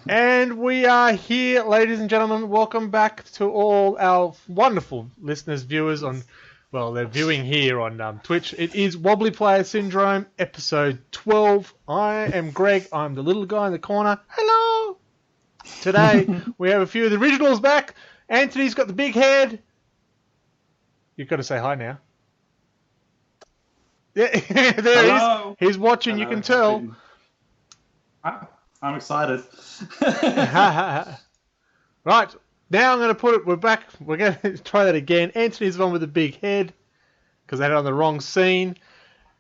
And we are here, ladies and gentlemen. Welcome back to all our wonderful listeners, viewers they're viewing here on Twitch. It is Wobbly Player Syndrome, episode 12. I am Greg. I'm the little guy in the corner. Hello! Today, we have a few of the originals back. Anthony's got the big head. You've got to say hi now. Yeah, there he is. He's watching, you can tell. I'm excited. Right, now I'm going to put it, we're back, we're going to try that again. Anthony's the one with the big head, because they had it on the wrong scene.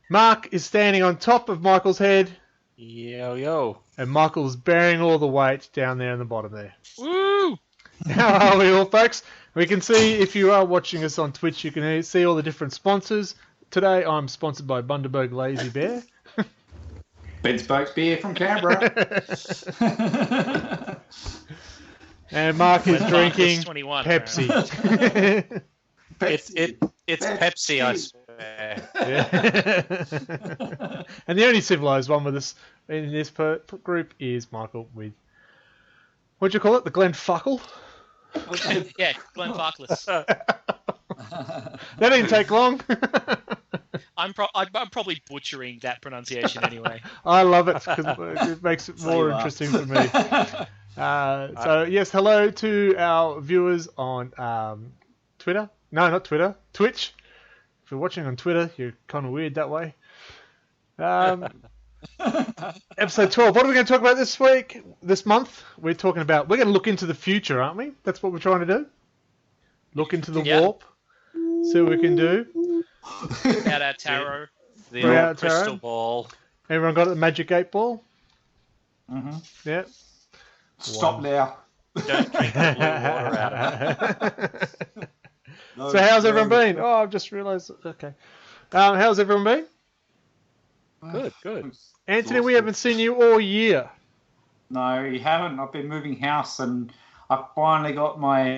Mark is standing on top of Michael's head. Yo. And Michael's bearing all the weight down there in the bottom there. Woo! How are we all, folks? We can see, if you are watching us on Twitch, you can see all the different sponsors. Today I'm sponsored by Bundaberg Lazy Bear. Bentspokes beer from Canberra. And Mark is drinking Pepsi. It's Pepsi, I swear. Yeah. And the only civilised one with us in this group is Michael with, what do you call it? The Glenfuckle? Yeah, Glenfarclas. That didn't take long. I'm probably butchering that pronunciation anyway. I love it because it makes it more interesting for me. So, yes, hello to our viewers on Twitter. No, not Twitter. Twitch. If you're watching on Twitter, you're kind of weird that way. Episode 12. What are we going to talk about this month? We're going to look into the future, aren't we? That's what we're trying to do. Look into the warp. See what we can do. Out our tarot. The old crystal ball. Everyone got the magic 8 ball? Mm-hmm. Yeah. Stop now. Don't drink the blue water out of it. So how's everyone been? Oh, I've just realised. Okay. How's everyone been? Good. Anthony, we haven't seen you all year. No, you haven't. I've been moving house and I finally got my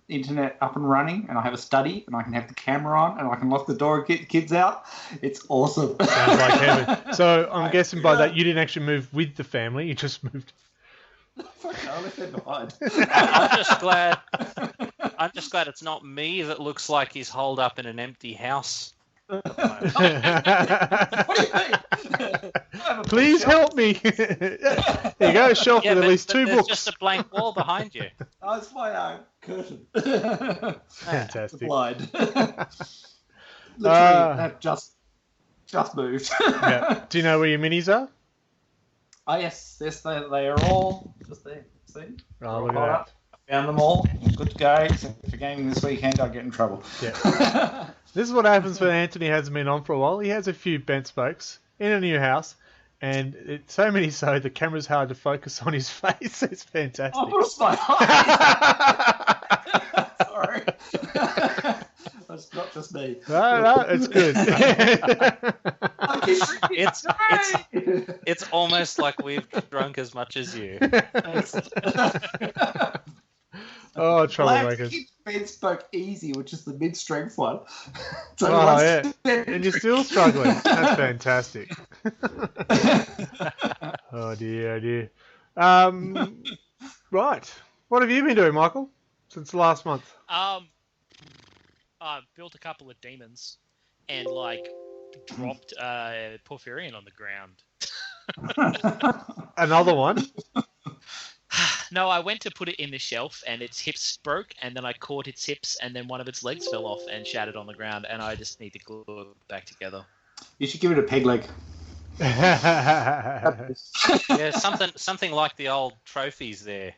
internet up and running and I have a study and I can have the camera on and I can lock the door and get the kids out. It's awesome. Sounds like heaven. So I'm guessing by that you didn't actually move with the family, you just moved. I'm just glad it's not me that looks like he's holed up in an empty house. What do you mean? Please help me. There you go, a shelf with at least 2 books. There's just a blank wall behind you. Oh, it's my curtain. Fantastic. Blind. Literally, that just moved. Yeah. Do you know where your minis are? Oh, yes, they are all just there. See? Oh, look at that. I found them all. Good to go. Except for gaming this weekend, I get in trouble. Yeah. This is what happens when Anthony hasn't been on for a while. He has a few Bentspokes in a new house, and it's so many so the camera's hard to focus on his face. It's fantastic. Oh, but it's my eyes. Sorry. That's not just me. No, it's good. It's almost like we've drunk as much as you. Oh, troublemakers. Keep Benspoke easy, which is the mid-strength one. Yeah. And you're still struggling. That's fantastic. Oh, dear. Right. What have you been doing, Michael, since last month? I built a couple of demons and, dropped Porphyrion on the ground. Another one? No, I went to put it in the shelf and its hips broke and then I caught its hips and then one of its legs fell off and shattered on the ground and I just need to glue it back together. You should give it a peg leg. Yeah, something like the old trophies there.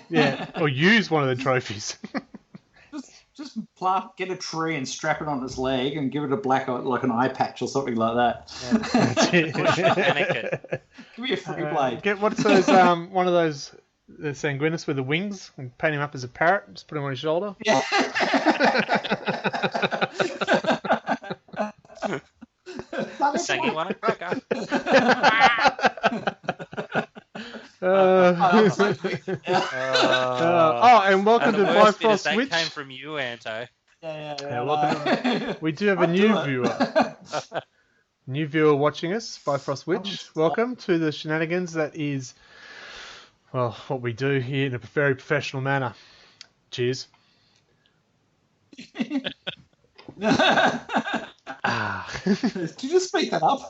Yeah, or use one of the trophies. Just get a tree and strap it on its leg and give it a black, like an eye patch or something like that. Yeah. Give me a free blade. Get what's those one of those the Sanguinus with the wings and paint him up as a parrot. Just put him on his shoulder. Yeah. Singing one. And welcome to Bifrost Witch. That came from you, Anto. Yeah, we do have a new viewer. New viewer watching us, Bifrost Witch. Welcome to the shenanigans that is Well, what we do here in a very professional manner. Cheers. Ah. Did you just speak that up?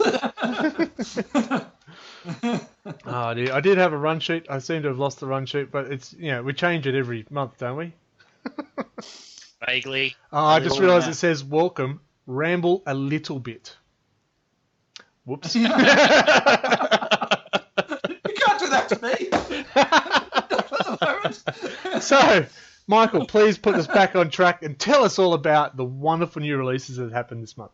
Oh, dear. I did have a run sheet. I seem to have lost the run sheet, but it's we change it every month, don't we? Vaguely. Oh, I just realised Yeah. it says welcome. Ramble a little bit. Whoops. You can't do that to me. At the moment. So, Michael, please put us back on track and tell us all about the wonderful new releases that happened this month.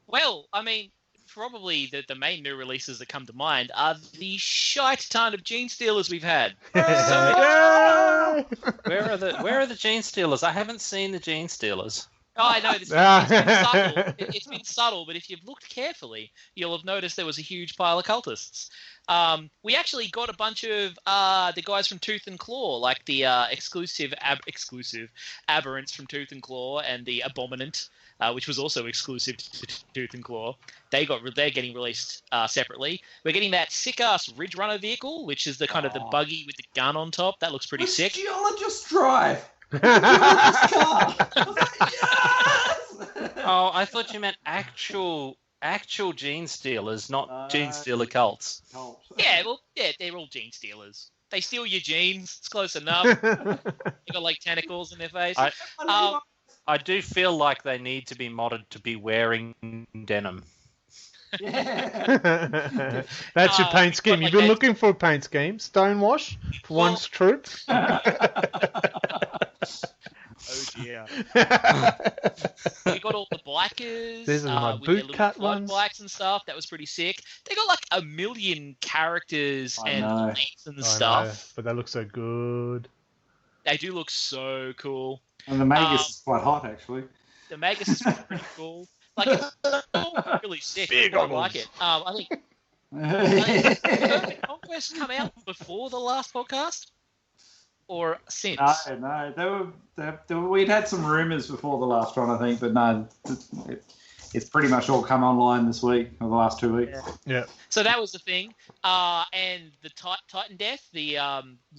Well, I mean, probably the main new releases that come to mind are the shite ton of Gene Stealers we've had. Yay! Where are the Gene Stealers? I haven't seen the Gene Stealers. Oh, I know it's been subtle. It's been subtle, but if you've looked carefully, you'll have noticed there was a huge pile of cultists. We actually got a bunch of the guys from Tooth and Claw, like the exclusive aberrants from Tooth and Claw, and the Abominant, which was also exclusive to Tooth and Claw. They're getting released separately. We're getting that sick ass Ridge Runner vehicle, which is the kind of the buggy with the gun on top. That looks pretty sick. Geologist drive. Yes! Oh, I thought you meant actual Gene Stealers, not Gene Stealer cults. Yeah, well, yeah, they're all Gene Stealers. They steal your genes. It's close enough. They got like tentacles in their face. I do feel like they need to be modded to be wearing denim. Yeah. That's your paint scheme. like You've been that- looking for a paint scheme. Stonewash for Well- one's troop. Oh dear. We got all the bikers. These are my with their boot little cut flood ones. bikes and stuff. That was pretty sick. They got like a million characters I and know. links and I know, stuff. but they look so good. They do look so cool. And the Magus is quite hot, actually. The Magus is pretty cool. Like it's all really sick. Big I like it. I think did the Conquest come out before the last podcast or since? No. We'd had some rumours before the last one, I think, but no, it's pretty much all come online this week, or the last 2 weeks. Yeah. So that was the thing. And the Titan Death, the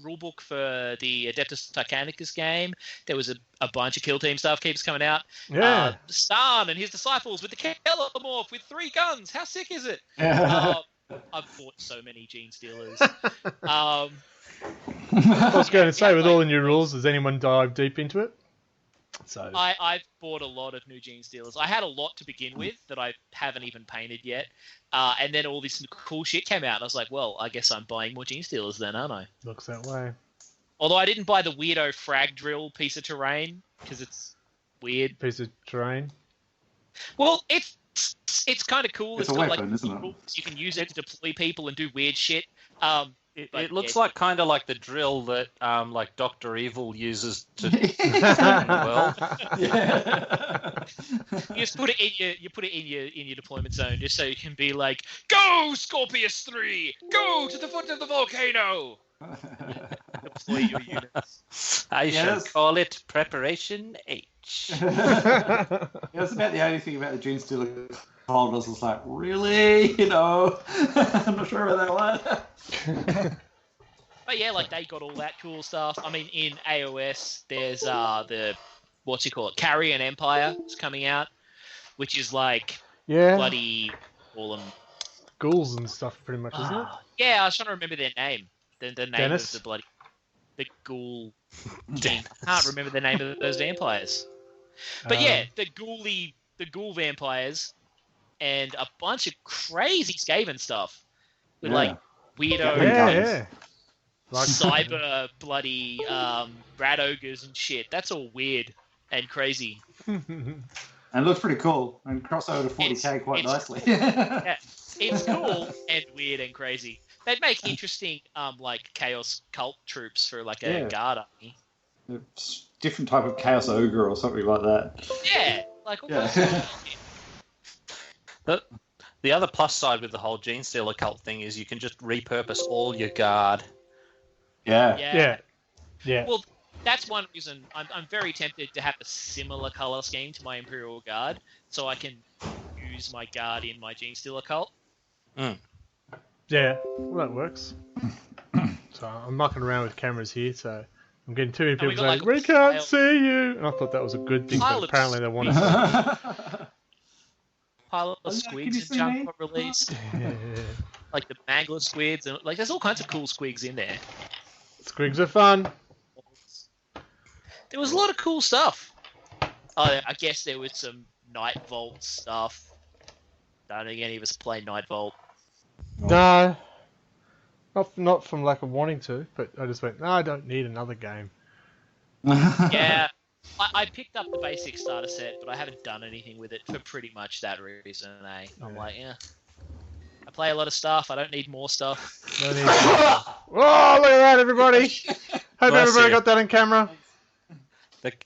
rulebook for the Adeptus Titanicus game, there was a bunch of Kill Team stuff keeps coming out. Yeah. Stan and his disciples with the Kellamorph with 3 guns. How sick is it? I've bought so many Gene Stealers. I was going to say, with all the new rules, has anyone dived deep into it? So I've bought a lot of new Gene Stealers. I had a lot to begin with that I haven't even painted yet. And then all this cool shit came out. And I was like, well, I guess I'm buying more Gene Stealers then, aren't I? looks that way. Although I didn't buy the weirdo frag drill piece of terrain because it's weird. Piece of terrain. Well, it's kind of cool. It's a got weapon, like isn't it? rules. You can use it to deploy people and do weird shit. It But, looks yeah. like kind of like the drill that like Dr. Evil uses to destroy the world. Yeah. You just put it in your deployment zone just so you can be like, go Scorpius 3, go to the foot of the volcano. Deploy your units. I shall Yes. call it Preparation H. Yeah, that's about the only thing about the Gene Stealer holders. Was like, really? I'm not sure about that one. But yeah, like they got all that cool stuff. I mean, in AOS, there's the Carrion Empire is coming out, which is like Yeah. bloody all them. Ghouls and stuff, pretty much, isn't it? Yeah, I was trying to remember their name. The name Dennis? of the ghoul team. I can't remember the name of those vampires. But yeah, the ghoul vampires and a bunch of crazy Skaven stuff with like weirdo Yeah. Like cyber bloody rat ogres and shit. That's all weird and crazy. And it looks pretty cool. And cross over to 40k quite nicely. Yeah, it's cool and weird and crazy. They'd make interesting like chaos cult troops for like a guard army. Different type of chaos ogre or something like that. Yeah, like all Yeah. kinds of shit. The other plus side with the whole Gene Stealer cult thing is you can just repurpose all your guard. Yeah. Yeah. Yeah. Well, that's one reason I'm very tempted to have a similar color scheme to my Imperial Guard, so I can use my guard in my Gene Stealer cult. Yeah. Well, that works. So I'm mucking around with cameras here, so I'm getting too many And we people got, saying, like, we a can't pile- see you. And I thought that was a good thing, but Pile of apparently they want to Pile of Can you squigs and see junk me? got released. see. Like the mangler squids, and like there's all kinds of cool squigs in there. Squigs are fun. There was a lot of cool stuff. Oh, I guess there was some Night Vault stuff. Don't think any of us play Night Vault. No. Not from lack of wanting to, but I just went, no, I don't need another game. Yeah, I picked up the basic starter set, but I haven't done anything with it for pretty much that reason. I'm like, I play a lot of stuff. I don't need more stuff. No need to- Oh, look at that, everybody. Hope Bless everybody you. got that on camera.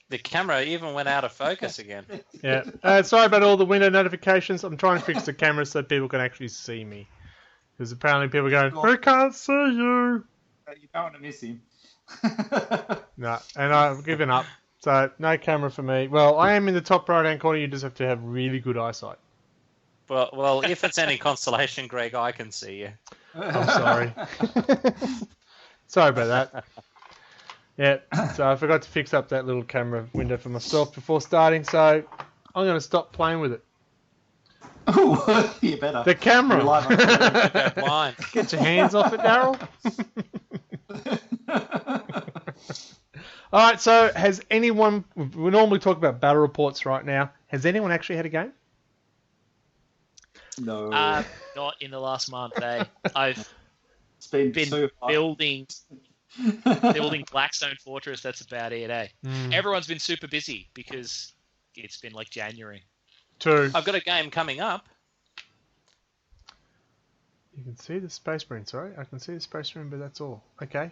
The camera even went out of focus again. Yeah. Sorry about all the window notifications. I'm trying to fix the camera so people can actually see me. Because apparently people are going, we can't see you. You don't want to miss him. No, and I've given up. So, no camera for me. Well, I am in the top right-hand corner. You just have to have really good eyesight. Well, if it's any consolation, Greg, I can see you. I'm sorry. Sorry about that. Yeah, so I forgot to fix up that little camera window for myself before starting, so I'm going to stop playing with it. Ooh, you better. The camera! You're live on camera. Go blind. Get your hands off it, Daryl. Alright, so has anyone... We normally talk about battle reports right now. Has anyone actually had a game? No. Not in the last month. I've It's been been too hot. building Blackstone Fortress. That's about it, eh? Everyone's been super busy because it's been like January. Two. I've got a game coming up. You can see the Space Marine, sorry. I can see the Space Marine, but that's all. Okay.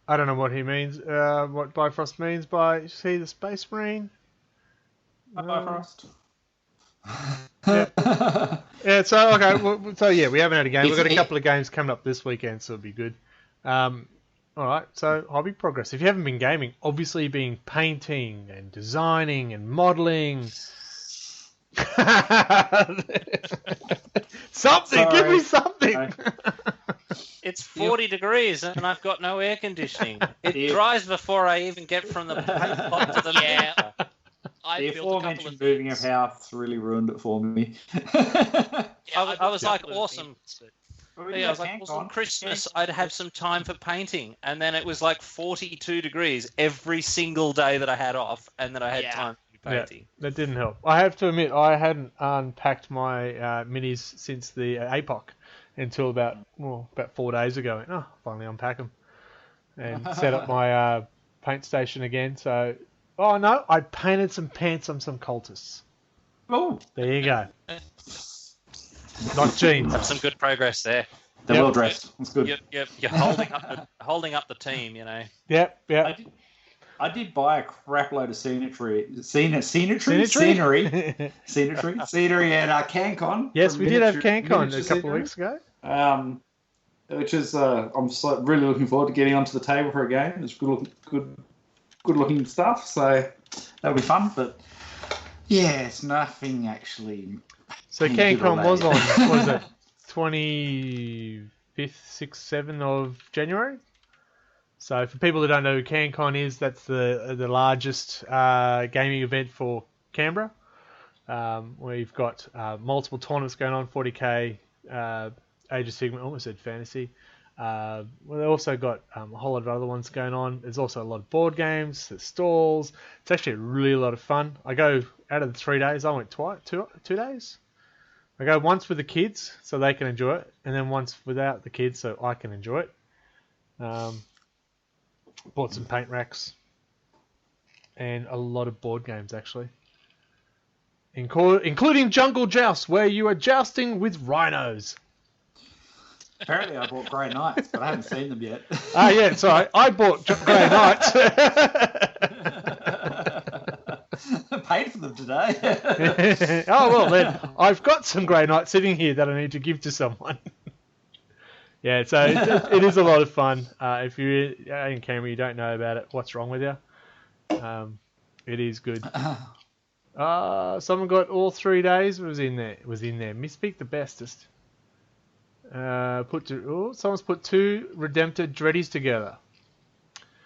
I don't know what he means, what Bifrost means by see the Space Marine. Bifrost. Yeah, so, okay. So, yeah, we haven't had a game. We've got a couple of games coming up this weekend, so it'll be good. Alright, so hobby progress. If you haven't been gaming, obviously you've been painting and designing and modelling. Something! Give me something! It's 40 degrees and I've got no air conditioning. It dries before I even get from the paint pot to the Yeah. I The built a couple aforementioned of moving of things. house really ruined it for me. Yeah, I was built a like, couple of awesome. things, but- Yeah, I was like, awesome Christmas, I'd have some time for painting. And then it was like 42 degrees every single day that I had off, and then I had time to do painting. That didn't help. I have to admit, I hadn't unpacked my minis since the APOC until about 4 days ago. Oh, finally unpack them and set up my paint station again. So, oh no, I painted some pants on some cultists. Oh, There you go. Not jeans. Have some good progress there. they're Yep. well dressed. That's good. You're holding up the team, you know. Yep. I did buy a crap load of scenery at CanCon. Yes, from we did have Miniature- CanCon a Miniature couple of Scenery. weeks ago. Which is I'm really looking forward to getting onto the table for a game. It's good looking stuff. So that'll be fun. But yeah, it's nothing actually. So painted CanCon was on, related. what was it, 25th, 6th, 7th of January? So for people that don't know who CanCon is, that's the largest gaming event for Canberra. We've got multiple tournaments going on, 40k, Age of Sigmund, almost said fantasy. We've also got a whole lot of other ones going on. There's also a lot of board games, there's stalls. It's actually really a lot of fun. I go, out of the 3 days, I went two days. I go once with the kids so they can enjoy it, and then once without the kids so I can enjoy it. Bought some paint racks and a lot of board games actually, including Jungle Joust, where you are jousting with rhinos. Apparently, I bought Grey Knights, but I haven't seen them yet. Yeah, sorry, I bought Grey Knights. I paid for them today. Oh well, then I've got some Grey Knights sitting here that I need to give to someone. Yeah, so it is a lot of fun. If you're in Canberra, you don't know about it, what's wrong with you? It is good. Someone got all 3 days. It was in there. Misspeak the bestest. Someone's put 2 Redemptor Dreddies together.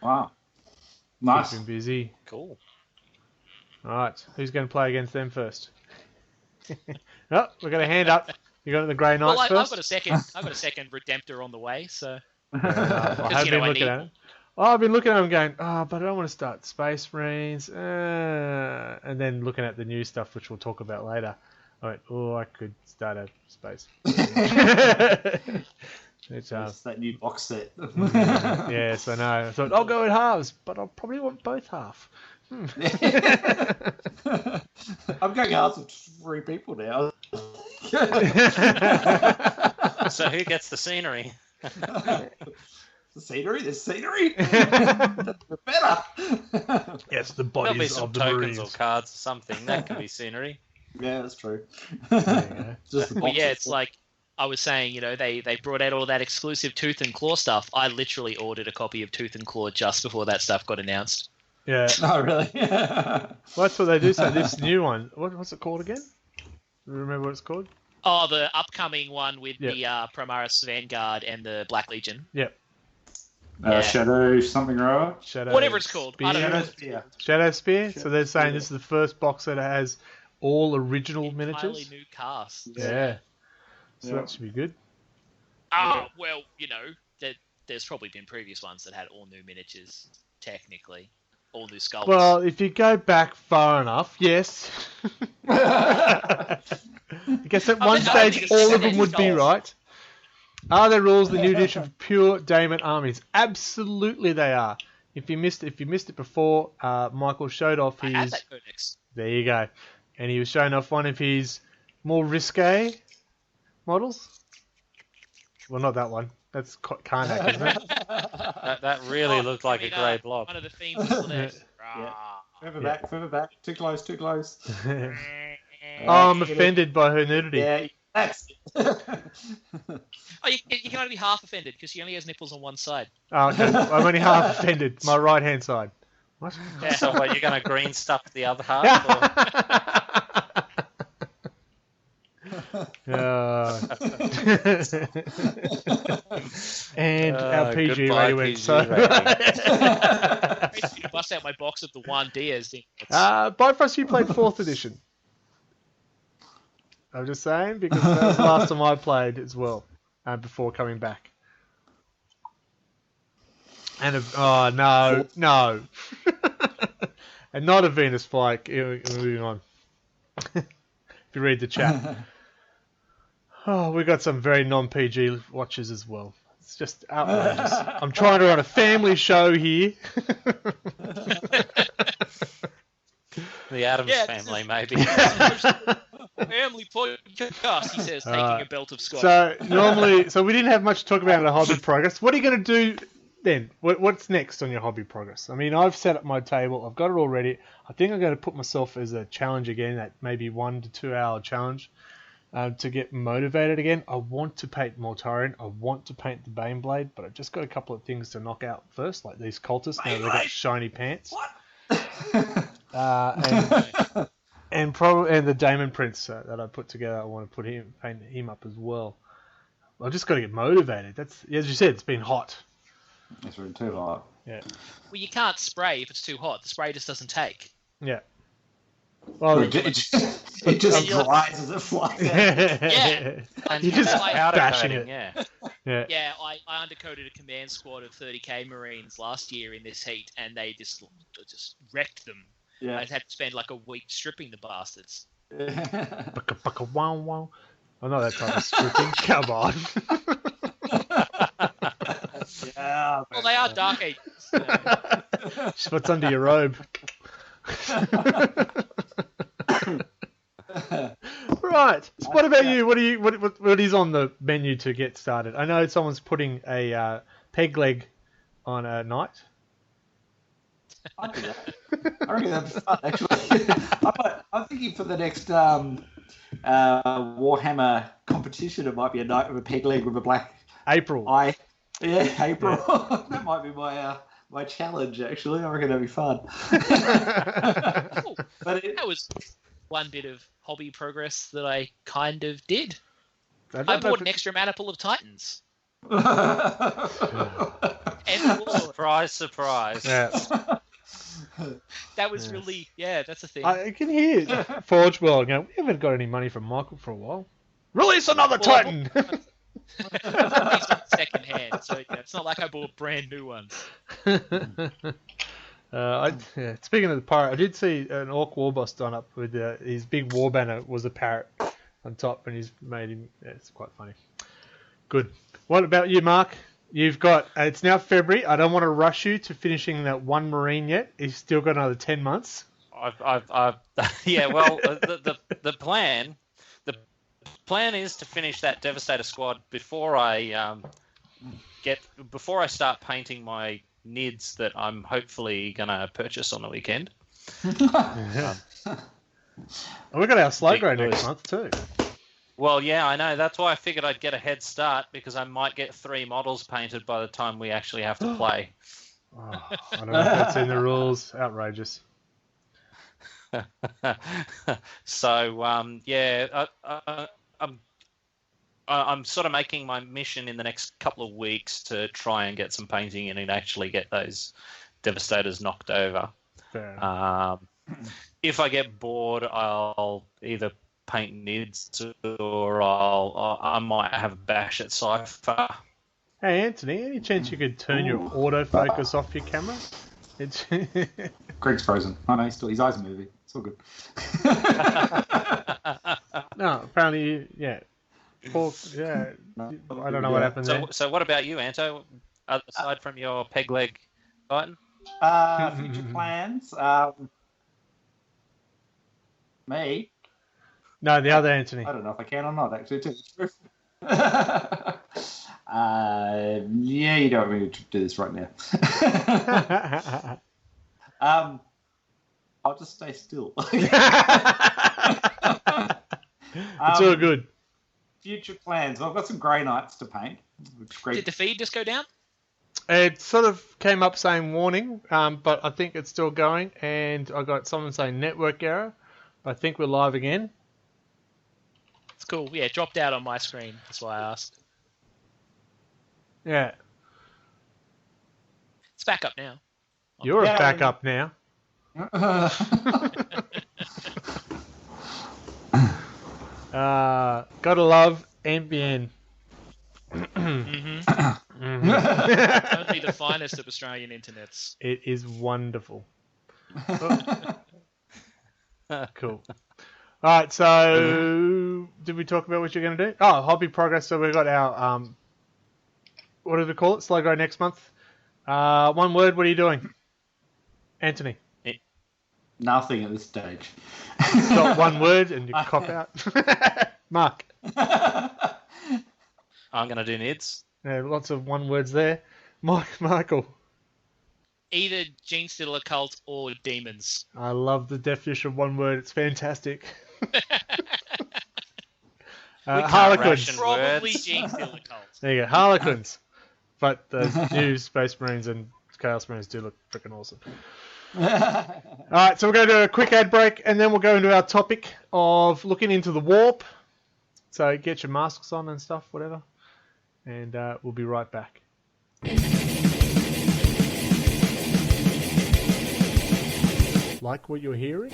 Wow. Nice. Keep him busy. Cool. All right, who's going to play against them first? Oh, we've got a hand up. You got the Grey Knights Well, I've first. got a second Redemptor on the way, so. I have been looking at it. Oh, I've been looking at them going, but I don't want to start Space Marines. And then looking at the new stuff, which we'll talk about later. I went, I could start a Space Marine. It's that new box set. Yes, I know. I thought, I'll go in halves, but I'll probably want both half. I'm going halves with 3 people now. So who gets the scenery? The scenery? There's scenery? Better. Yes, the There'll be bodies some of the tokens Marines. or cards or something. That can be scenery. Yeah, that's true. Just well, yeah, it's like I was saying, they brought out all that exclusive Tooth and Claw stuff. I literally ordered a copy of Tooth and Claw just before that stuff got announced. Yeah. Oh, really? Well, that's what they do. So this new one, what's it called again? Do you remember what it's called? Oh, the upcoming one with the Primaris Vanguard and the Black Legion. Yep. Shadow something or other? Shadow Whatever it's called. Spear. I don't know. Shadow Spear. So they're saying this is the first box that has all original Entirely miniatures. new cast. Yeah. So that should be good. Oh, well, there's probably been previous ones that had all new miniatures, technically. All new sculpts. Well, if you go back far enough, yes. I guess at one stage all of them would be right. Are there rules in the new edition of pure Daemon armies? Absolutely, they are. If you missed it before, Michael showed off his. I had that codex. There you go, and he was showing off one of his more risque models. Well, not that one. That's Karnak, isn't it? That really looked like a grey blob. One of the themes is there. Further back. Too close. I'm offended by her nudity. Yeah, that's it. You can only be half offended because she only has nipples on one side. Oh, okay. I'm only half offended. My right hand side. What? Yeah. So what, you're going to green stuff the other half? And our PG goodbye, rating went PG so. I need to bust out my box of the Juan Diaz thing. Bifrost, you played 4th edition. I'm just saying, because that was the last time I played as well, before coming back. And no. And not a Venus Flight. Moving on. If you read the chat. Oh, we got some very non-PG watchers as well. It's just outrageous. I'm trying to run a family show here. The Addams family, maybe. Family podcast, he says, taking a belt of scotch. So we didn't have much to talk about in the hobby progress. What are you going to do then? What's next on your hobby progress? I mean, I've set up my table. I've got it all ready. I think I'm going to put myself as a challenge again, that maybe 1 to 2 hour challenge. To get motivated again. I want to paint Mortarion. I want to paint the Baneblade, but I've just got a couple of things to knock out first, like these cultists. Now they've got shiny pants. What? And the Daemon Prince that I put together. I want to paint him up as well. I've just got to get motivated. That's, as you said, it's been hot. It's been too hot. Yeah. Well, you can't spray if it's too hot. The spray just doesn't take. Yeah. Well, it just glides as it flies out. Yeah. And You're just powder bashing coating, it. Yeah. Yeah, I undercoated a command squad of 30k Marines last year in this heat, and they just wrecked them. Yeah. I had to spend like a week stripping the bastards. Bucka, bucka, wow, wow. I know that type of stripping. Come on. Yeah. Well, they are dark agents. Just what's under your robe. Right. So what about you? What is on the menu to get started? I know someone's putting a peg leg on a knight. I do that. I reckon that'd be fun, actually. I'm thinking for the next Warhammer competition, it might be a knight with a peg leg with a black April. eye. Yeah, April. Yeah. That might be my challenge, actually. I reckon that'd be fun. Oh, But that was one bit of hobby progress that I kind of did. I bought an extra maniple of Titans. And surprise, surprise. Yeah. that was really, that's a thing. I can hear Forge World going, we haven't got any money from Michael for a while. Release another Titan! Second hand, so it's not like I bought brand new ones. Speaking of the pirate, I did see an Orc war boss done up with his big war banner was a parrot on top, and he's made him. Yeah, it's quite funny. Good. What about you, Mark? You've got. It's now February. I don't want to rush you to finishing that one Marine yet. You've still got another 10 months. Yeah. Well, the plan is to finish that Devastator squad before I start painting my NIDs that I'm hopefully gonna purchase on the weekend. We got our slow grow next month too. Well, yeah, I know. That's why I figured I'd get a head start because I might get 3 models painted by the time we actually have to play. I don't know if that's in the rules. Outrageous. So, I'm sort of making my mission in the next couple of weeks to try and get some painting in and actually get those Devastators knocked over. If I get bored, I'll either paint NIDs or I might have a bash at Cypher. Hey, Anthony, any chance you could turn your autofocus off your camera? It's Greg's frozen. Oh no, his eyes are moving. It's all good. No, apparently, yeah. I don't know what happened there. So what about you, Anto? Aside from your peg leg Titan? Future plans. Me? No, the other Anthony. I don't know if I can or not, actually. Yeah, you don't want me to do this right now. I'll just stay still. It's all good. Future plans. Well, I've got some Grey Knights to paint. Did the feed just go down? It sort of came up saying warning, but I think it's still going. And I got someone saying network error. I think we're live again. It's cool. Yeah, it dropped out on my screen. That's why I asked. Yeah. It's back up now. You're back up now. Gotta love NBN. Only the finest of Australian internets. It is wonderful. Cool. All right, so did we talk about what you're going to do? Oh, hobby progress. So we've got our, what do we call it? Slow grow next month. One word, what are you doing? Anthony. Nothing at this stage. Got one word and you cop out. Mark. I'm going to do NIDs. Yeah, lots of one words there. Michael. Either Gene Stealer Cult or Demons. I love the definition of one word. It's fantastic. Harlequins. Probably Gene Stealer Cult. There you go. Harlequins. But the new Space Marines and Chaos Marines do look freaking awesome. Alright, so we're going to do a quick ad break and then we'll go into our topic of looking into the warp. So get your masks on and stuff, whatever. And we'll be right back. Like what you're hearing?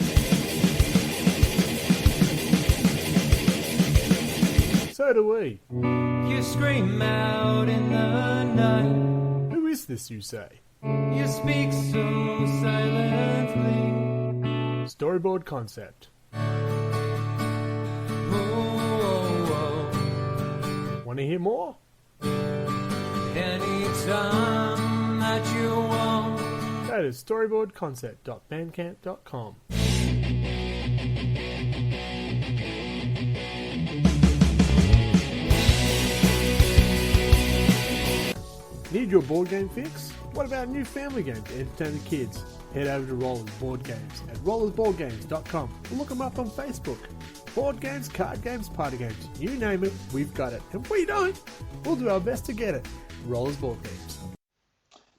So do we. You scream out in the night. Who is this, you say? You speak so silently. Storyboard concept. Want to hear more? Anytime that you want. Go to storyboardconcept.bandcamp.com. Need your board game fix? What about a new family game to entertain the kids? Head over to Rollers Board Games at rollersboardgames.com or look them up on Facebook. Board games, card games, party games, you name it, we've got it. And if we don't, we'll do our best to get it. Rollers Board Games.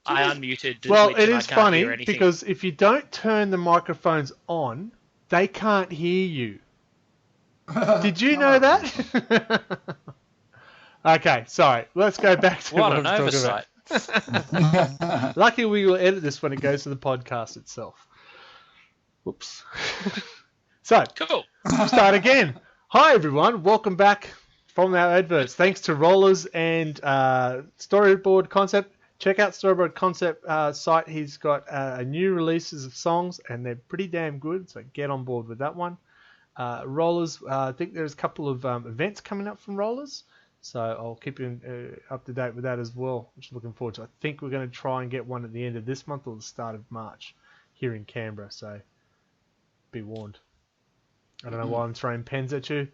I unmuted. Well, Twitch it and is I can't funny hear anything. because if you don't turn the microphones on, they can't hear you. Did you know that? Okay, sorry. Let's go back to What what an I was talking oversight. about. Lucky we will edit this when it goes to the podcast itself. Whoops. So, Cool. start again. Hi, everyone. Welcome back from our adverts. Thanks to Rollers and Storyboard Concept. Check out Storyboard Concept site. He's got new releases of songs, and they're pretty damn good, so get on board with that one. Rollers, I think there's a couple of events coming up from Rollers, so I'll keep you up to date with that as well, which I'm looking forward to. I think we're going to try and get one at the end of this month or the start of March here in Canberra, so be warned. I don't know why I'm throwing pens at you,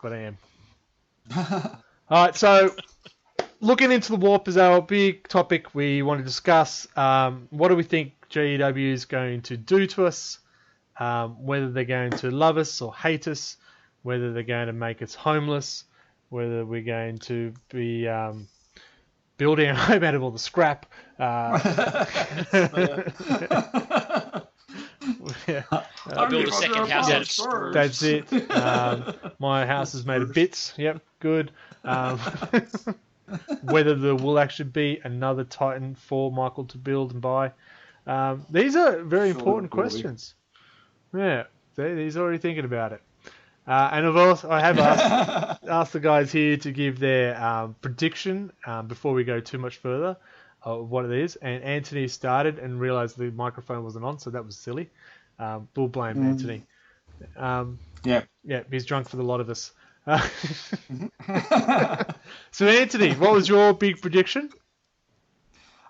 but I am. Alright, so looking into the Warp is our big topic we want to discuss. What do we think GEW is going to do to us? Whether they're going to love us or hate us, whether they're going to make us homeless, whether we're going to be building a home out of all the scrap. I'll build a second house out of screws. That's it. My house is made of bits. Yep, good. Whether there will actually be another Titan for Michael to build and buy. These are very important questions. Yeah, he's already thinking about it. And I have asked the guys here to give their prediction before we go too much further of what it is. And Anthony started and realised the microphone wasn't on, so that was silly. We'll blame Anthony. Yeah, he's drunk for the lot of us. So Anthony, what was your big prediction?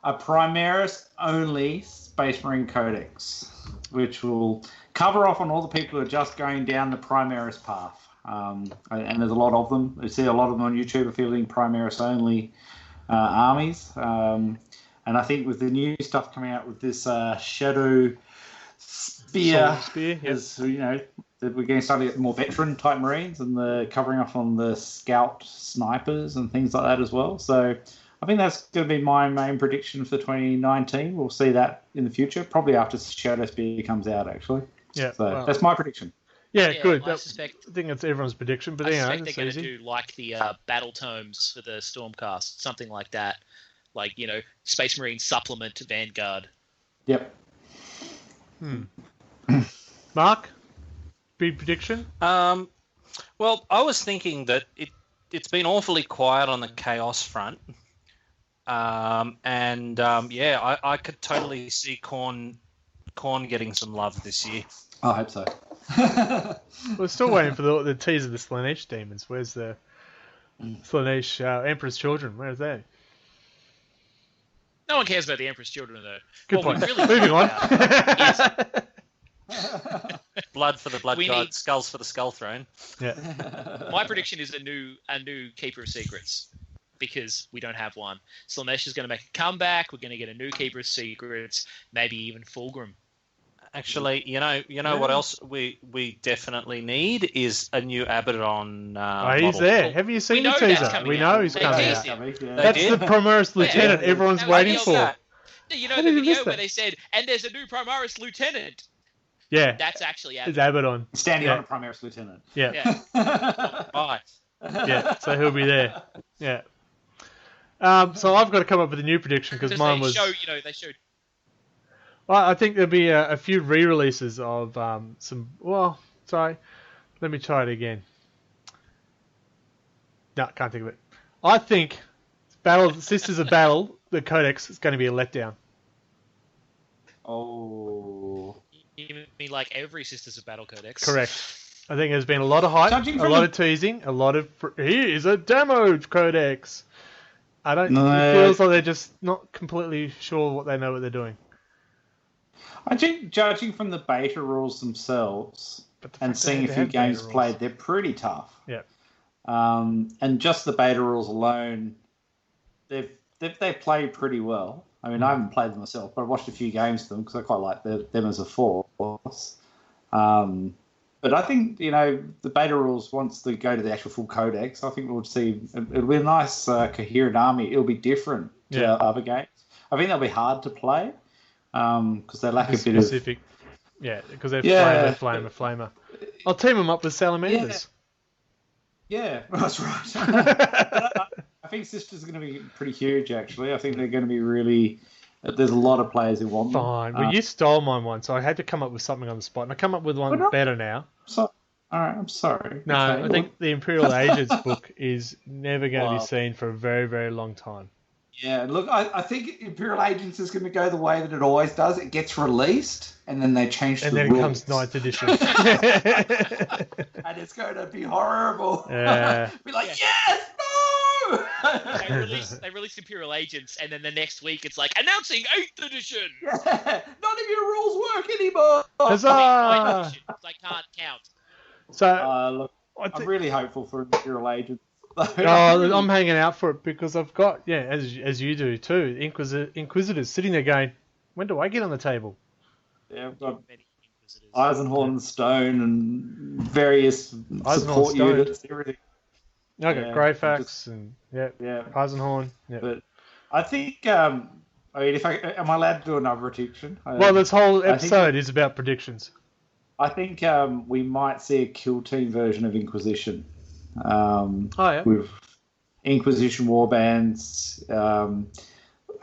A Primaris only Space Marine Codex, which will cover off on all the people who are just going down the Primaris path. And there's a lot of them. I see a lot of them on YouTube are fielding Primaris only armies. And I think with the new stuff coming out with this Shadow Spear, is, you know, that we're going to start to get more veteran type Marines and the covering off on the Scout snipers and things like that as well. So I think that's going to be my main prediction for 2019. We'll see that in the future, probably after Shadow Spear comes out, actually. Yeah, so that's my prediction. Yeah, good. I I think that's everyone's prediction, but I anyway, suspect they're going to do like the battle tomes for the Stormcast, something like that. Like, you know, Space Marine supplement to Vanguard. Yep. Mark, big prediction? Well, I was thinking that it's been awfully quiet on the Chaos front. I could totally see Khorne getting some love this year. I hope so. We're still waiting for the tease of the Slaanesh demons. Where's the Slaanesh Emperor's Children? Where is that? No one cares about the Emperor's Children, though. Good point. Really Moving on. Blood for the Blood We God, need- skulls for the Skull Throne. Yeah. My prediction is a new Keeper of Secrets, because we don't have one. Slaanesh is going to make a comeback. We're going to get a new Keeper of Secrets, maybe even Fulgrim. Actually, you know what else we definitely need is a new Abaddon. He's model. there. Have you seen the know that's teaser? coming We out. know he's They coming teased out. him. That's did? the Primaris Lieutenant Yeah. everyone's That waiting was for. that. You know How the did you miss video where that? they said, and there's a new Primaris Lieutenant? Yeah, That's actually it's Abaddon. Abaddon. Standing Yeah. on a Primaris Lieutenant. Yeah. Yeah. Right. Yeah, so he'll be there. Yeah. So I've got to come up with a new prediction because mine was. They showed. Well, I think there'll be a few re-releases of some. Well, sorry, let me try it again. No, can't think of it. I think Sisters of Battle, the Codex, is going to be a letdown. Oh. You mean like every Sisters of Battle Codex? Correct. I think there's been a lot of hype, Judging a from lot the- of teasing, a lot of here is a demo Codex. I don't. No. It feels like they're just not completely sure what they know what they're doing. I think, judging from the beta rules themselves But the and fact they seeing a had few beta games rules. played, they're pretty tough. Yeah. And just the beta rules alone, they've played pretty well. I mean, I haven't played them myself, but I watched a few games of them because I quite like them as a force. But I think, the beta rules, once they go to the actual full codex, I think we'll see, it'll be a nice, coherent army. It'll be different to other games. I think they'll be hard to play because they lack a bit specific. Yeah, because they're flamer. I'll team them up with salamanders. Yeah, that's right. think Sisters are going to be pretty huge, actually. I think they're going to be really... There's a lot of players who want them. Fine. Well, you stole mine once, so I had to come up with something on the spot. And I come up with one better now. All right, I'm sorry. No, Okay, I think the Imperial Agents book is never going to be seen for a very, very long time. Yeah, look, I think Imperial Agents is going to go the way that it always does. It gets released, and then they change the rules. And then it comes 9th edition. And it's going to be horrible. Be like, Yeah. yes, no! They release Imperial Agents, and then the next week it's like, announcing 8th edition! Yeah, none of your rules work anymore! Huzzah! 9th edition, so I can't count. So, Look, I'm really hopeful for Imperial Agents. I'm hanging out for it because I've got, as you do too, Inquisitors sitting there going, when do I get on the table? Yeah, I've got Eisenhorn and Stone and various support units, everything. I got Greyfax and Eisenhorn. Yeah. But I think, am I allowed to do another prediction? Well, this whole episode is about predictions. I think we might see a kill team version of Inquisition. With Inquisition warbands,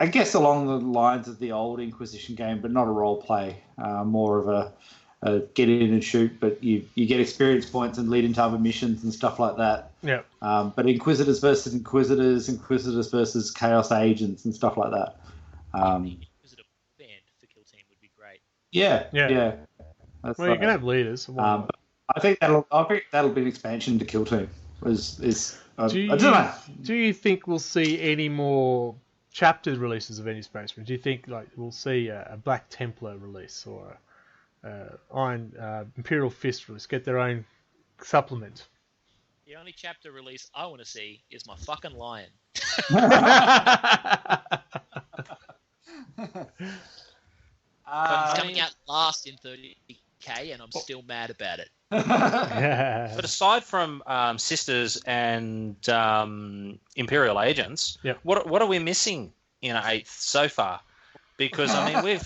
I guess along the lines of the old Inquisition game, but not a role play, more of a get in and shoot, but you get experience points and lead into other missions and stuff like that. Yeah. But Inquisitors versus Inquisitors versus Chaos Agents and stuff like that. Inquisitor band for kill team would be great. Yeah. Well, you can have leaders. I think that'll be an expansion to Kill Team. I don't know. Do you think we'll see any more chapter releases of any Space Marine? Do you think we'll see a Black Templar release or Iron Imperial Fist release? Get their own supplement. The only chapter release I want to see is my fucking lion. It's coming out last in 30k, and I'm still mad about it. But aside from Sisters and Imperial Agents, what are we missing in 8th so far? Because I mean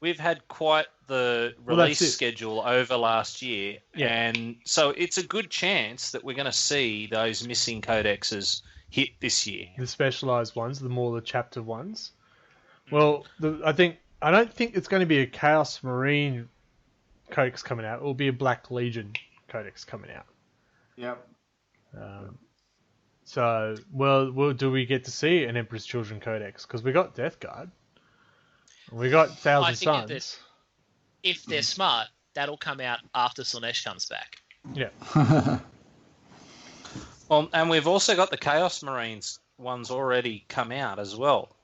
we've had quite the release schedule over last year, and so it's a good chance that we're going to see those missing codexes hit this year. The specialized ones, the chapter ones. Well, I don't think it's going to be a Chaos Marine codex coming out. It will be a Black Legion codex coming out. Yep. So, do we get to see an Emperor's Children codex? Because we got Death Guard. We got Thousand Suns. If they're smart, that'll come out after Slaanesh comes back. Yeah. Well, and we've also got the Chaos Marines ones already come out as well.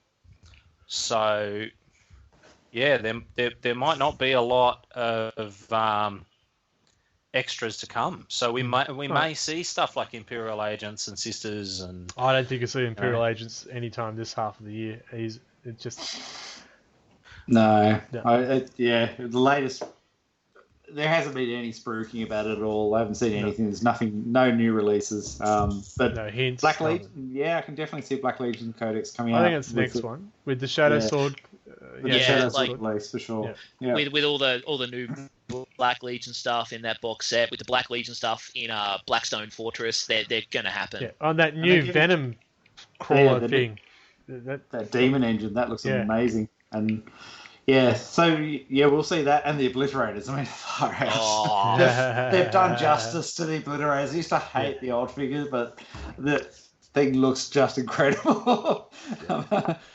So, yeah, there might not be a lot of extras to come. So we may see stuff like Imperial Agents and Sisters and. I don't think you'll see Imperial Agents anytime this half of the year. No. The latest. There hasn't been any spruiking about it at all. I haven't seen anything. There's nothing, no new releases. But no hints. Black Legion, I can definitely see Black Legion Codex coming out. I think it's the next one with the Shadow Sword. Shadow Sword release for sure. Yeah. With all the new Black Legion stuff in that box set, with the Black Legion stuff in Blackstone Fortress, they're gonna happen. Yeah. On that new Venom crawler thing. That demon engine, that looks amazing. And we'll see that and the Obliterators. I mean, far out. They've done justice to the Obliterators. I used to hate the old figures, but the thing looks just incredible.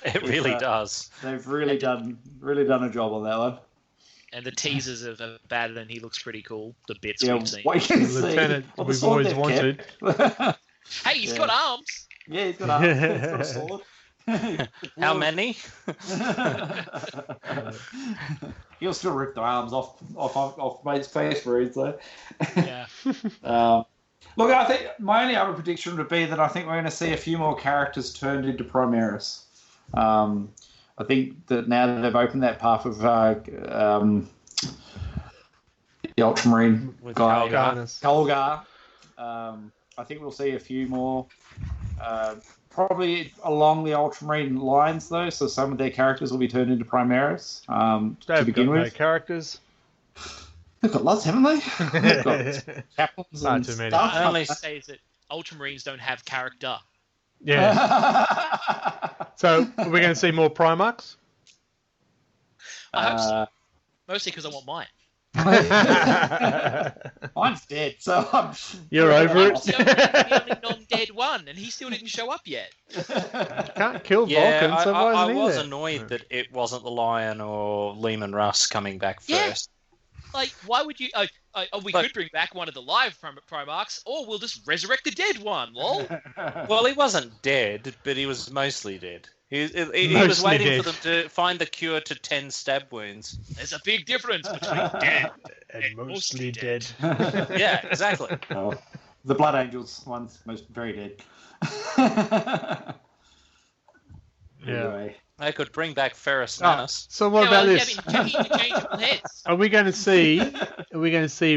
It really does. They've really done a job on that one. And the teasers of Abaddon, he looks pretty cool. The bits we've seen. What you can see. Lieutenant we've always wanted. Hey, he's got arms. Yeah, he's got arms. He's got a sword. How many? He'll still rip the arms off mate's face for it. So. Yeah. Look, I think my only other prediction would be that I think we're going to see a few more characters turned into Primaris. I think that now that they've opened that path of the Ultramarine with guy, Kolgar. I think we'll see a few more. Probably along the Ultramarine lines, though, so some of their characters will be turned into Primaris to begin with. No characters. They've got lots, haven't they? They've got chaplains and too many. stuff. I only say is that Ultramarines don't have character. Yeah. So we're going to see more Primarchs? I hope so. Mostly because I want mine. Mine's dead, so I'm... You're over it? I'm the only non-dead one, and he still didn't show up yet. Can't kill Yeah, Vulcan, so why I isn't he was there? annoyed that it wasn't the Lion or Lehman Russ coming back Yeah. first. Like, why would you... we could bring back one of the live Primarchs, or we'll just resurrect the dead one, lol. Well, he wasn't dead, but he was mostly dead. He was Mostly waiting dead. for them to find the cure to 10 stab wounds. There's a big difference between dead And and mostly dead. Yeah, exactly. Oh, the Blood Angels one's most very dead. Anyway. They could bring back Ferrus Oh, Manus. so what about this? Interchangeable heads. Are we going to see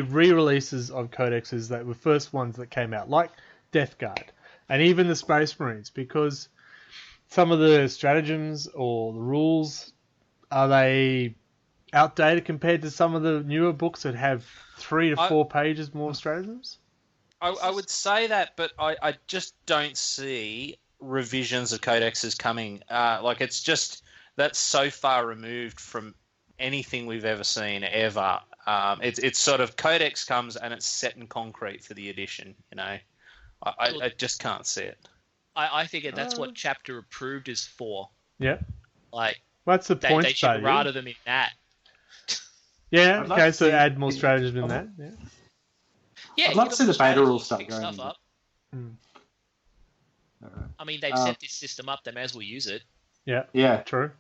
re-releases of codexes that were first ones that came out, like Death Guard, and even the Space Marines? Because some of the stratagems or the rules, are they outdated compared to some of the newer books that have 3 to 4 pages more stratagems? I would say that, but I just don't see revisions of codexes coming. It's just that's so far removed from anything we've ever seen ever. It's sort of codex comes and it's set in concrete for the edition. You know, I just can't see it. I figure that's what chapter approved is for. Yeah. Like, What's the point? they should rather them in that. Yeah. I'd love Okay. to So see- add more stratagems in that. Yeah. Yeah, I'd love to see the beta rule stuff start going. up. Mm. I mean, they've set this system up. They may as well use it. Yeah. Yeah. True.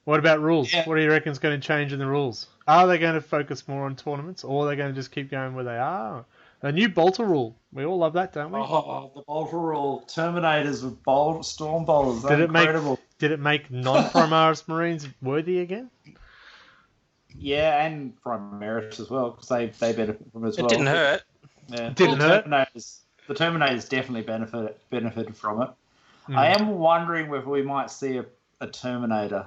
What about rules? Yeah. What do you reckon is going to change in the rules? Are they going to focus more on tournaments, or are they going to just keep going where they are? A new bolter rule. We all love that, don't we? Oh, the bolter rule. Terminators with storm bolters. Did it Incredible. Did it make non-Primaris Marines worthy again? Yeah, and Primaris as well, because they benefit from it as well. It didn't hurt. Yeah. Didn't hurt. The Terminators definitely benefited from it. Mm. I am wondering whether we might see a Terminator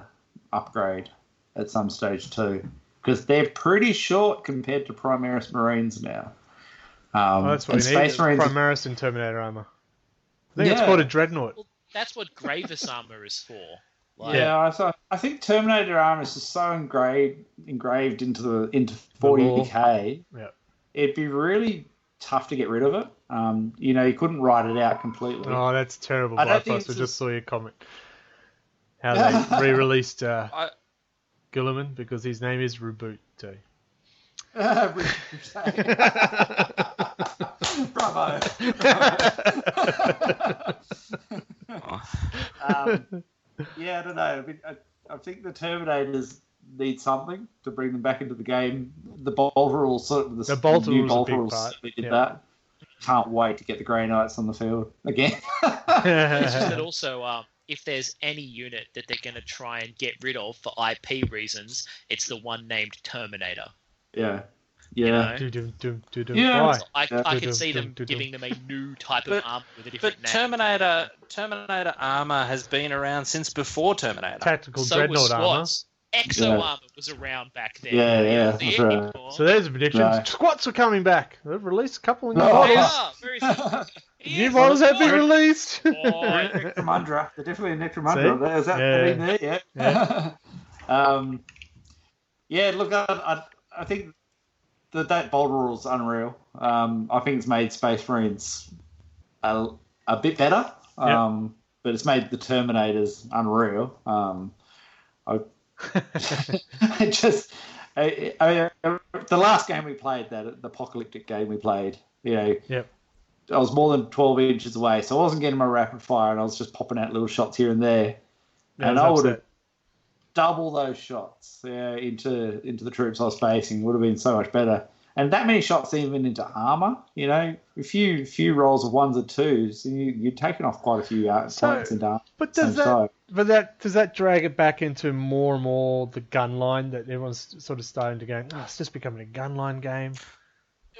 upgrade at some stage too, because they're pretty short compared to Primaris Marines now. That's what and we need. Space Marines. Primaris and Terminator armor. I think it's Yeah. called a Dreadnought. Well, that's what Gravis armor is for. Yeah, I think Terminator armor is just so engraved into 40k. Yeah. It'd be really tough to get rid of it. You couldn't write it out completely. Oh, that's terrible, I don't think Bifrost. I it's just saw your comment. How they re-released Gilliman because his name is Reboot too. Bravo. Yeah, I don't know. I think the Terminators need something to bring them back into the game. The bolter rules, The bolter new rules a bolter big rules part, certainly did yeah. that. Can't wait to get the Grey Knights on the field again. It's just that also, if there's any unit that they're going to try and get rid of for IP reasons, it's the one named Terminator. Yeah. You Yeah. know? Yeah. Why? I can see them giving them a new type of armor with a different But name. Terminator armor has been around since before Terminator. Tactical So was Dreadnought armor. Squats. Exo Yeah. armor was around back then. Yeah, You yeah, don't see that's it right. anymore. So there's a prediction. No. Squats are coming back. They've released a couple of new Oh, models. They yeah. are, very soon. New Yes, models have been boy. released. Boy. Necromundra. They're definitely a Necromundra. See? Has that Yeah. been there yet? Yeah. Yeah, look, I think that bolter rule is unreal. I think it's made Space Marines a bit better, but it's made the Terminators unreal. The last game we played, the apocalyptic game we played, Yep. I was more than 12 inches away, so I wasn't getting my rapid fire, and I was just popping out little shots here and there. Yeah, And I I was would have upset. double those shots into the troops I was facing. Would have been so much better. And that many shots even into armor, a few rolls of ones or twos, you're taking off quite a few points into armor. But does that drag it back into more and more the gun line that everyone's sort of starting to go, it's just becoming a gun line game?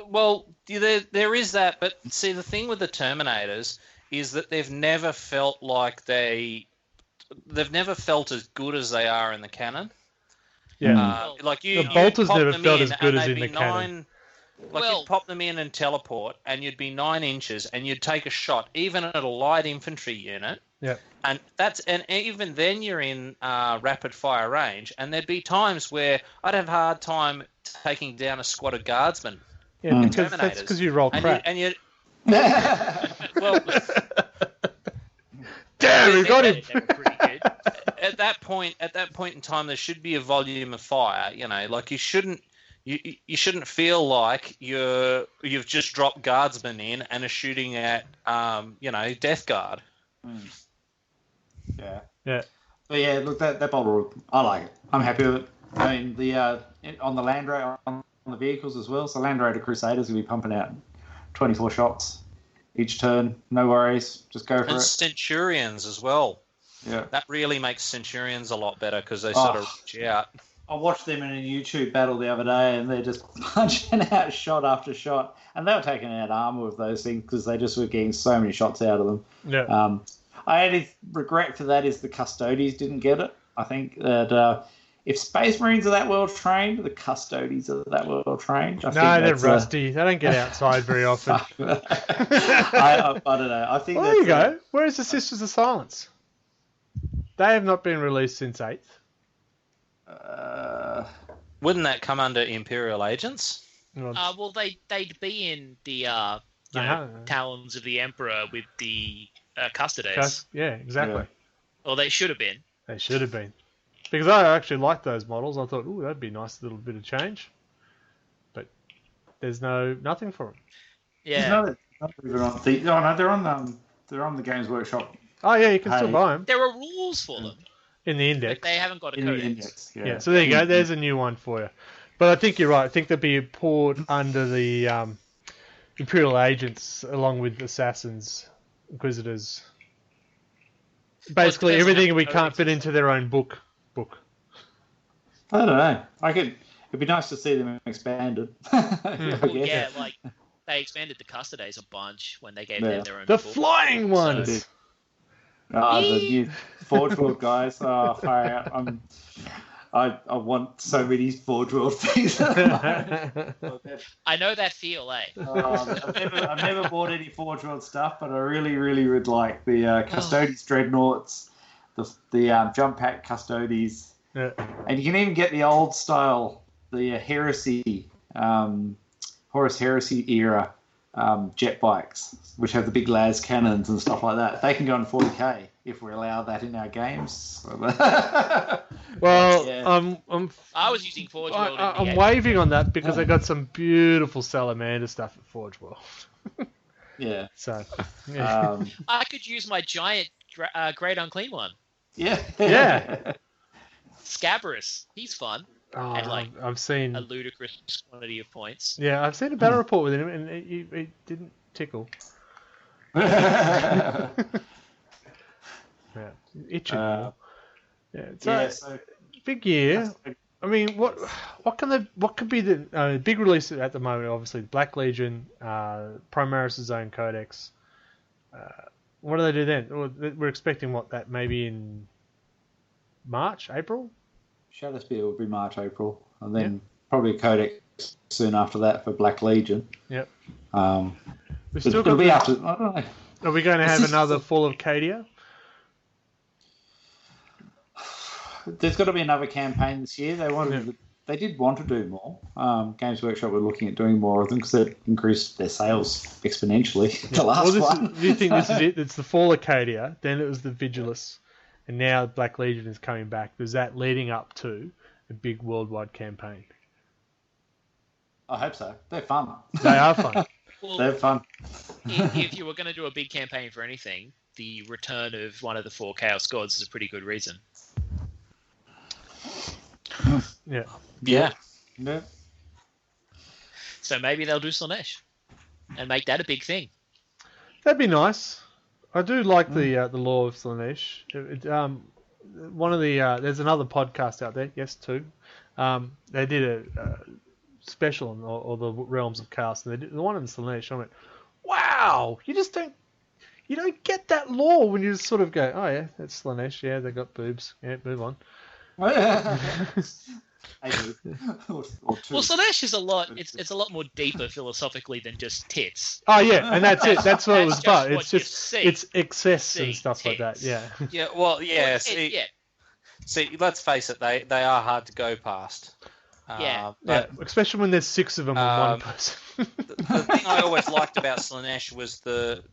Well, there is that, but see, the thing with the Terminators is that they've never felt like they've never felt as good as they are in the canon. Yeah. Like you, The bolters pop never them felt in as good and as they'd in be the canon. Like Well- you'd pop them in and teleport, and you'd be 9 inches, and you'd take a shot, even at a light infantry unit. Yeah. And even then you're in rapid fire range, and there'd be times where I'd have a hard time taking down a squad of guardsmen. Yeah, because that's Terminators. because you roll crap. Well, Damn, we got him. They were pretty good. at that point in time, there should be a volume of fire. Like you shouldn't feel like you've just dropped guardsmen in and are shooting at Death Guard. Yeah. Yeah. But yeah, look, that bottle, I like it. I'm happy with it. I mean, the on the Land Raider, on the vehicles as well. So Land Raider Crusaders will be pumping out 24 shots each turn. No worries. Just go for And it. Centurions as well. Yeah. That really makes Centurions a lot better because they sort of reach out. I watched them in a YouTube battle the other day, and they're just punching out shot after shot. And they were taking out armor with those things because they just were getting so many shots out of them. Yeah. I only regret for that is the Custodies didn't get it. I think that if Space Marines are that well trained, the Custodies are that well trained. No, they're rusty. They don't get outside very often. I don't know. I think. Well, there you go. Where's the Sisters of Silence? They have not been released since 8th. Wouldn't that come under Imperial Agents? Well, they'd be in the Talons of the Emperor with the Custodes. Yeah, exactly. Yeah. Or they should have been. They should have been. Because I actually liked those models. I thought, ooh, that'd be a nice little bit of change. But there's nothing for them. Yeah. They're on the Games Workshop Oh, yeah, you can still Hey. buy them There are rules for them, in the but index. they haven't got a in the codex. index. Yeah, so there you go. There's a new one for you. But I think you're right. I think they'll be poured under the Imperial Agents along with Assassins, Inquisitors. Basically, depends on everything how we the can't codex fit is. into their own book. I don't know. It'd be nice to see them expanded. Well, yeah, like they expanded the Custodes a bunch when they gave them their own The book. flying ones! The new Forge World guys. Oh, fire out. I want so many Forge World things. I know that feel, eh? I've never bought any Forge World stuff, but I really, really would like the Custodes Dreadnoughts, the Jump Pack Custodes, Yeah. and you can even get the old style, the Heresy, Horus Heresy era jet bikes, which have the big las cannons and stuff like that. They can go on 40k if we allow that in our games. Well, Yeah. I was using Forge World. in the I'm game. waving on that because I got some beautiful Salamander stuff at Forge World. Yeah. So, yeah. I could use my giant Great Unclean one. Yeah. Yeah. Scabrous. He's fun. Oh, and like I've seen. a ludicrous quantity of points. Yeah, I've seen a battle report with him, and it didn't tickle. Yeah, itching. More. Yeah, so big year. I mean, what could be the big release at the moment? Obviously, Black Legion, Primaris' own codex. What do they do then? Well, we're expecting that maybe in March, April. Shadowspear will be March, April, and then probably a codex soon after that for Black Legion. Yep. We've still got be after. I don't know. Are we going to have another Fall of Cadia? There's got to be another campaign this year. They did want to do more. Games Workshop were looking at doing more of them because they increased their sales exponentially. The last one. Do you think this is it? It's the Fall of Cadia, then it was the Vigilus, and now Black Legion is coming back. Is that leading up to a big worldwide campaign? I hope so. They're fun. They are fun. Well, They're fun. if you were going to do a big campaign for anything, the return of one of the 4 Chaos Gods is a pretty good reason. Yeah. Yeah. Yeah. So maybe they'll do Slanesh and make that a big thing. That'd be nice. I do like the Law of Slanesh. One of the there's another podcast out there. Yes, two. They did a special on all the realms of chaos, and they did the one in Slanesh. I went, wow! You don't get that lore when you just sort of go, oh yeah, that's Slanesh. Yeah, they got boobs. Yeah, move on. maybe. or two. Well, Slanesh is a lot. It's a lot more deeper philosophically than just tits. Oh yeah, and that's it. That's what it was about. That's It's just just what you it's excess see, and stuff like that. tits. Yeah. Yeah, well, yeah. Well, See, yeah. see, let's face it, they are hard to go past. Yeah. Yeah, But especially when there's 6 of them on one person. the thing I always liked about Slanesh was the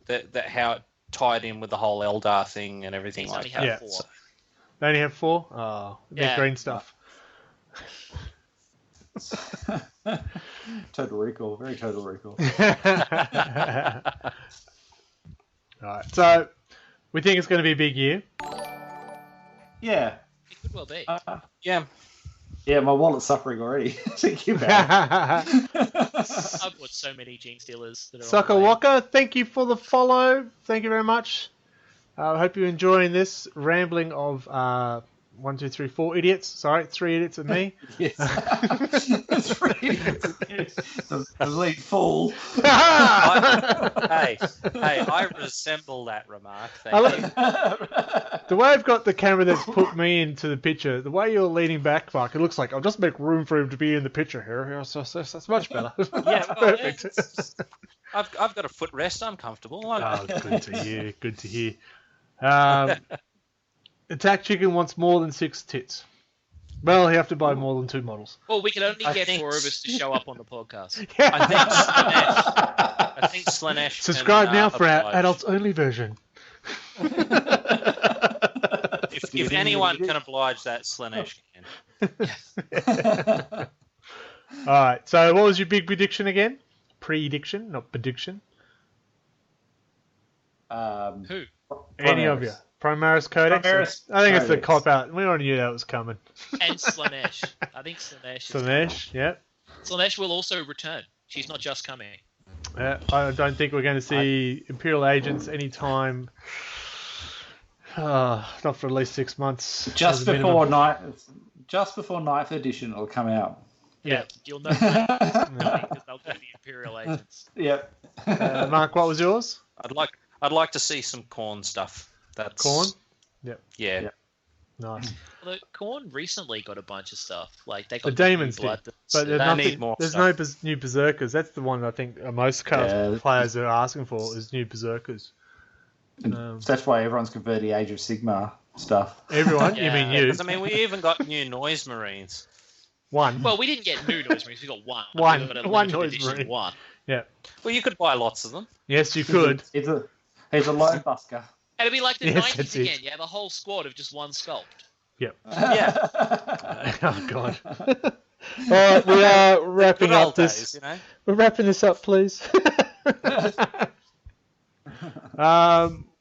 how it tied in with the whole Eldar thing and everything He's like only that. had Yeah. 4. They only have 4? Oh, they're Yeah. green stuff. Total Recall, very Total Recall. Alright, so we think it's going to be a big year. Yeah. It could well be. Yeah. Yeah, my wallet's suffering already. Thinking about it. I've bought so many Gene Stealers that are Sucker on the way. Walker, thank you for the follow. Thank you very much. I hope you're enjoying this rambling of 1, 2, 3, 4 idiots. Sorry, 3 idiots and me. Yes. That's really the lead fool. Hey, I resemble that remark. I Thank you. The way I've got the camera that's put me into the picture, the way you're leaning back, Mark, it looks like I'll just make room for him to be in the picture here. So that's much better. Yeah, well, Perfect. I've got a footrest. I'm comfortable. Oh, good to hear. Good to hear. Attack Chicken wants more than 6 tits. Well, you have to buy more than 2 models. Well, we can only I get think- 4 of us to show up on the podcast. I think Slanesh. Subscribe can, now for our oblige. adults only version. If anyone can oblige, that Slanesh can. All right. So, what was your big prediction again? Prediction, not prediction. Who? Any of you? Primaris Codex? Primaris I think it's the Codex. cop out. We already knew that was coming. And Slanesh. I think Slanesh. Slanesh, yeah. Slanesh will also return. She's not just coming. I don't think we're going to see Imperial Agents anytime. Not for at least 6 months. Just as a before minimum. Just before Ninth Edition it'll come out. Yeah, you'll know because they'll be the Imperial Agents. Yep. Mark, what was yours? I'd like to see some corn stuff. That's Corn? Yeah. Yeah. Nice. Although Korn recently got a bunch of stuff. Like they The got demons new blood. did. But there's, They nothing, need more there's stuff. no new Berserkers. That's the one I think most players are asking for is new Berserkers. That's why everyone's converting Age of Sigmar stuff. Everyone? Yeah. You mean you? Because I mean, we even got new noise marines. One. Well, we didn't get new noise marines. We got one. One. We got a One limited noise edition marine. One. Yeah. Well, you could buy lots of them. Yes, you could. He's a lone busker. It'd be like the Yes, 90s that's it. again. You have a whole squad of just one sculpt. Yep. Yeah. Oh, God. All right, we are wrapping Good up old this. days, you know. We're wrapping this up, please.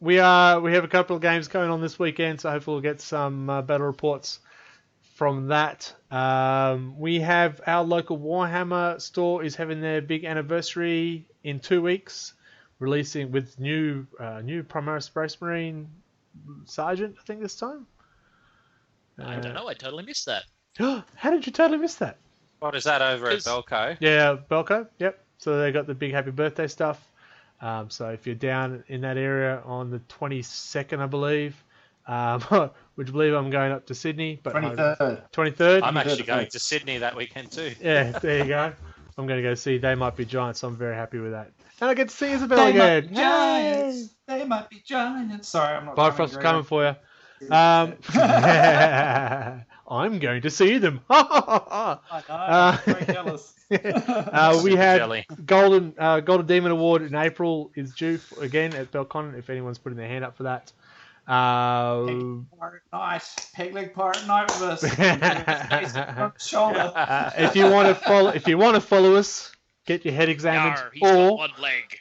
We have a couple of games going on this weekend, so hopefully we'll get some battle reports from that. We have our local Warhammer store is having their big anniversary in 2 weeks, releasing with new Primaris Space Marine Sergeant, I think this time. I don't know. I totally missed that. How did you totally miss that? What is that over at 'Cause- Belco? Yeah, Belco. Yep. So they got the big happy birthday stuff. So if you're down in that area on the 22nd, I believe, would you believe I'm going up to Sydney? But 23rd. 23rd. I'm actually going to Sydney that weekend too. Yeah, there you go. I'm going to go see They Might Be Giants, so I'm very happy with that. And I get to see Isabel They might again. be giants. They might be giants. Sorry, I'm not. Bifrost coming for you. I'm going to see them. I know. I'm very jealous. We had Jelly. Golden Demon Award in April is due again at Belcon. If anyone's putting their hand up for that. Pirate Knight. Peg leg Pirate Knight with a shoulder. If you want to follow us, get your head examined, Yarr, he's got or one leg.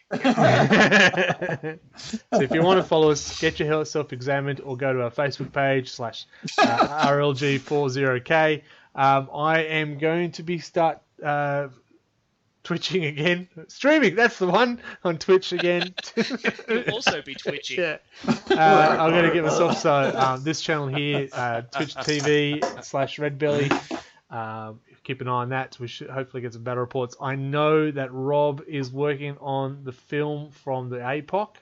so if you want to follow us, get yourself examined, or go to our Facebook page /RLG40K. I am going to be start twitching again, streaming. That's the one on Twitch again. He'll also be twitching. Yeah. I'm going to get myself, so this channel here, Twitch TV /Redbelly, keep an eye on that. We should hopefully get some battle reports. I know that Rob is working on the film from the APOC,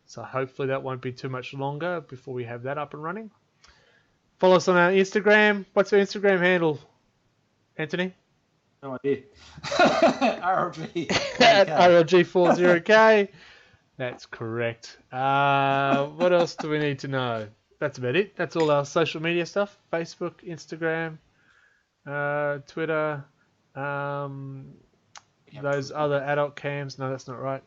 so hopefully that won't be too much longer before we have that up and running. Follow us on our Instagram. What's our Instagram handle? Anthony? No idea. RLG. At RLG40K. That's correct. What else do we need to know? That's about it. That's all our social media stuff. Facebook, Instagram, Twitter, those other adult cams. No, that's not right.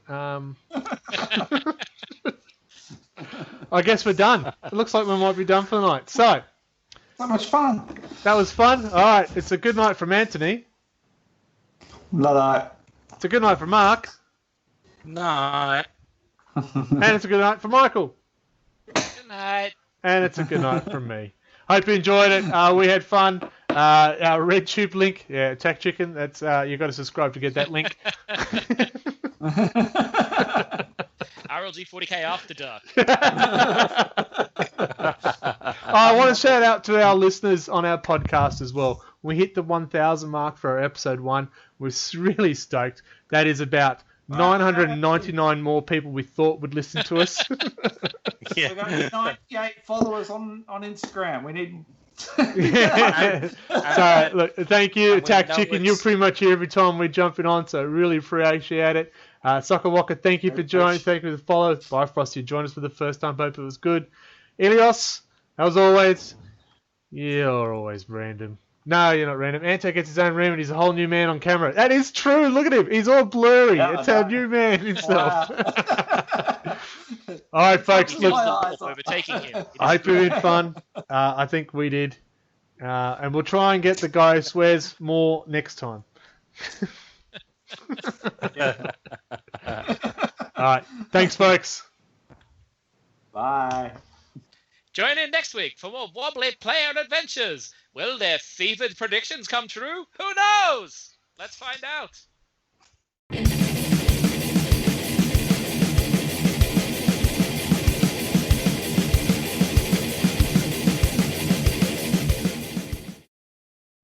I guess we're done. It looks like we might be done for the night. So much fun. that was fun. All right. It's a good night from Anthony. Night. It's a good night from Mark. No. And it's a good night from Michael. Good night. And it's a good night from me. Hope you enjoyed it. We had fun. Our RedTube link, Attack Chicken. That's you got to subscribe to get that link. RLG 40K After Dark. I want to shout out to our listeners on our podcast as well. We hit the 1,000 mark for our episode 1. We're really stoked. That is about 999 more people we thought would listen to us. We've got 98 followers on Instagram. We need... So, look, thank you, Attack Chicken. it's- You're pretty much here every time we're jumping on, so really appreciate it. Soccer Walker, thank you for joining. Thank you for the follow. Bifrost, you joined us for the first time. Hope it was good. Ilios, as always, you're always random. No, you're not random. Ante gets his own room and he's a whole new man on camera. That is true. Look at him. He's all blurry. Yeah, it's our new man himself. Wow. All right, folks. Feels Look, my the eyes wolf are- overtaking him. I hope you had fun. I think we did. And we'll try and get the guy who swears more next time. All right. Thanks, folks. Bye. Join in next week for more wobbly player adventures. Will their fevered predictions come true? Who knows? Let's find out.